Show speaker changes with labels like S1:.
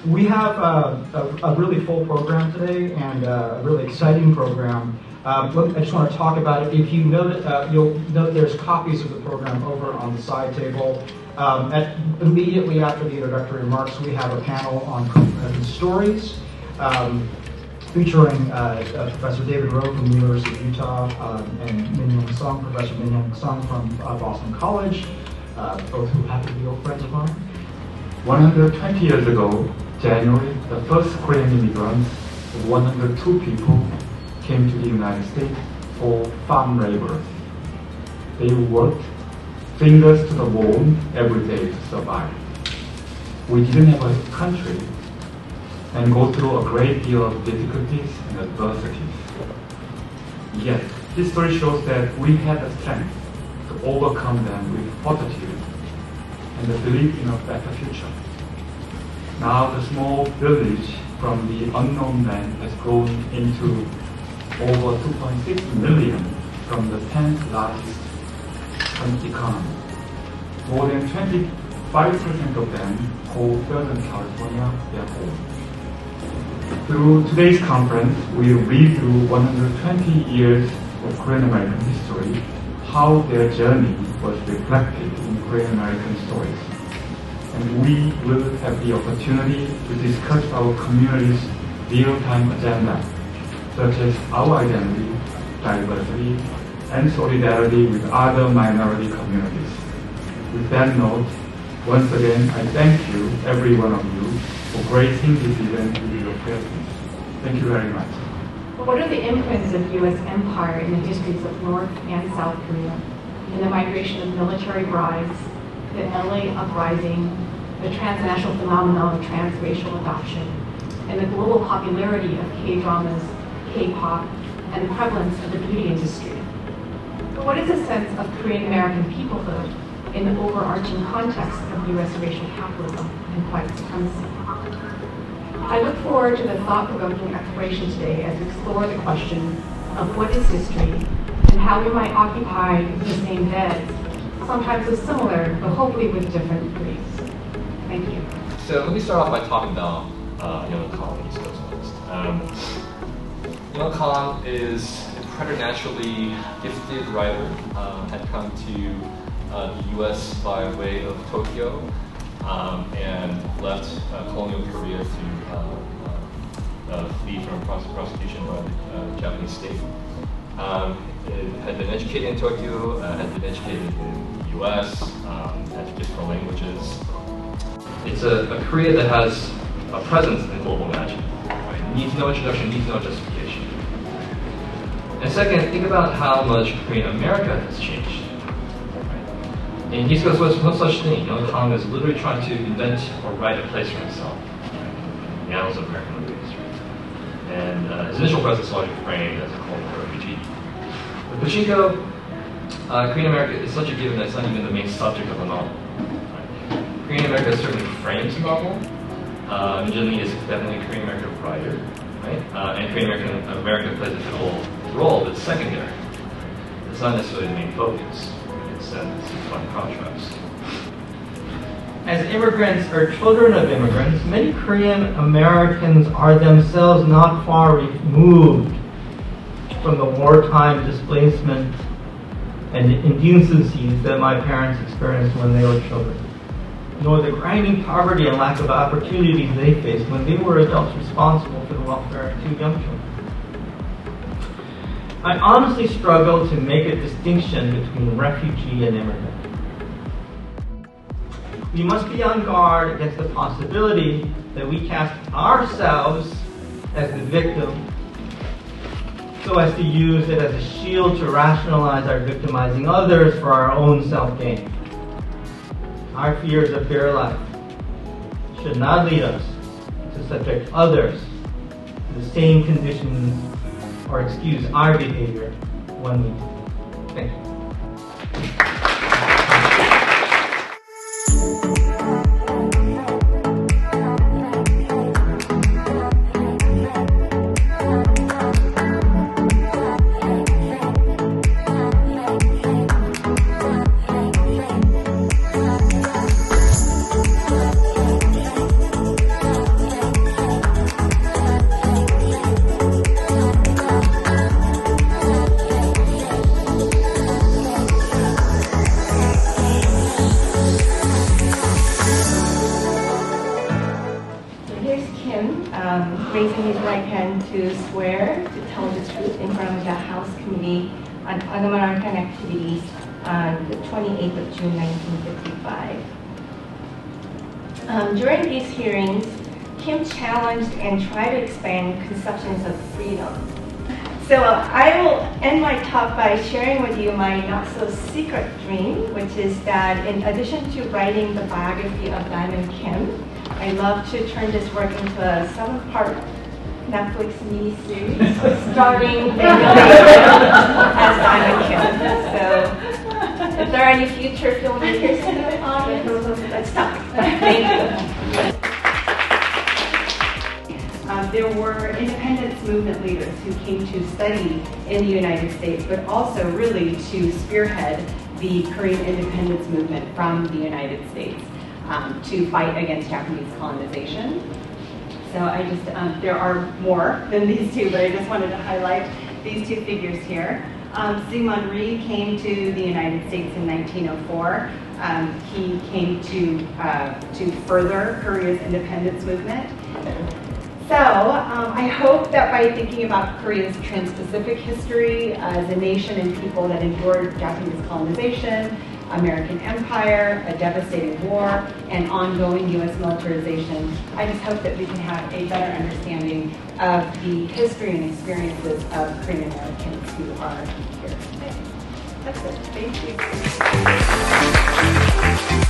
S1: We have a really full program today and a really exciting program. I just want to talk about it. If you note, you'll note there's copies of the program over on the side table. Immediately after the introductory remarks, we have a panel on stories featuring Professor David Rowe from the University of Utah and Professor Min-Young Sung from Boston College, both who happen to be old friends of mine.
S2: 120 years ago, January, the first Korean immigrants, 102 people, came to the United States for farm laborers. They worked fingers to the bone every day to survive. We didn't have a country and go through a great deal of difficulties and adversities. Yet, history shows that we had the strength to overcome them with fortitude and the belief in a better future. Now the small village from the unknown land has grown into over 2.6 million from the 10th largest economy. More than 25% of them call Southern California their home. Through today's conference, we read through 120 years of Korean American history, how their journey was reflected in Korean American stories. And we will have the opportunity to discuss our community's real-time agenda, such as our identity, diversity, and solidarity with other minority communities. With that note, once again, I thank you, every one of you, for gracing this event with your presence. Thank you very much.
S3: What are the imprints of U.S. empire in the histories of North and South Korea, in the migration of military brides, the LA uprising, the transnational phenomenon of transracial adoption, and the global popularity of K-dramas, K-pop, and the prevalence of the beauty industry? What is the sense of Korean American peoplehood in the overarching context of U.S. racial capitalism and white supremacy? I look forward to the thought-provoking exploration today as we explore the question of what is history and how we might occupy the same beds, sometimes with similar, but hopefully with different degrees. Thank you.
S4: So let me start off by talking about Youngwan, East Coast West. Youngwan is a preternaturally gifted writer, had come to the U.S. by way of Tokyo, and left colonial Korea to flee from prosecution by the Japanese state. Had been educated in Tokyo, had been educated in the U.S., had different languages. It's a Korea that has a presence in global imagining. Right? Need to know introduction, need to know justification. And second, think about how much Korean America has changed. In East Coast West, no such thing. Hyoung is literally trying to invent or write a place for himself in the annals of American literary history. And his initial presence is largely framed as a call for refugee. With Pachinko, Korean America is such a given that it's not even the main subject of the novel. Korean America certainly frames the novel. Jiyon is definitely a Korean American writer, right? And Korean America plays a pivotal role, but it's secondary. It's not necessarily the main focus. It's fun contrast.
S5: As immigrants or children of immigrants, many Korean Americans are themselves not far removed from the wartime displacement and indecencies that my parents experienced when they were children, nor the grinding poverty and lack of opportunities they faced when they were adults responsible for the welfare of 2 young children. I honestly struggle to make a distinction between refugee and immigrant. We must be on guard against the possibility that we cast ourselves as the victim so as to use it as a shield to rationalize our victimizing others for our own self-gain. Our fears of bare life should not lead us to subject others to the same conditions or excuse our behavior when we do. Thank you.
S6: raising his right hand to swear to tell the truth in front of the House Committee on Un-American Activities on the 28th of June 1955. During these hearings, Kim challenged and tried to expand conceptions of freedom. So I will end my talk by sharing with you my not-so-secret dream, which is that in addition to writing the biography of Diamond Kim, I love to turn this work into a 7-part Netflix miniseries starring as Diamond Kim. So if there are any future filmmakers in the audience, let's talk. Thank you.
S7: There were independence movement leaders who came to study in the United States, but also really to spearhead the Korean independence movement from the United States to fight against Japanese colonization. So there are more than these two, but I just wanted to highlight these two figures here. Syngman Rhee came to the United States in 1904. He came to further Korea's independence movement. So I hope that by thinking about Korea's trans-Pacific history as a nation and people that endured Japanese colonization, American empire, a devastating war, and ongoing U.S. militarization, I just hope that we can have a better understanding of the history and experiences of Korean Americans who are here today. That's it. Thank you.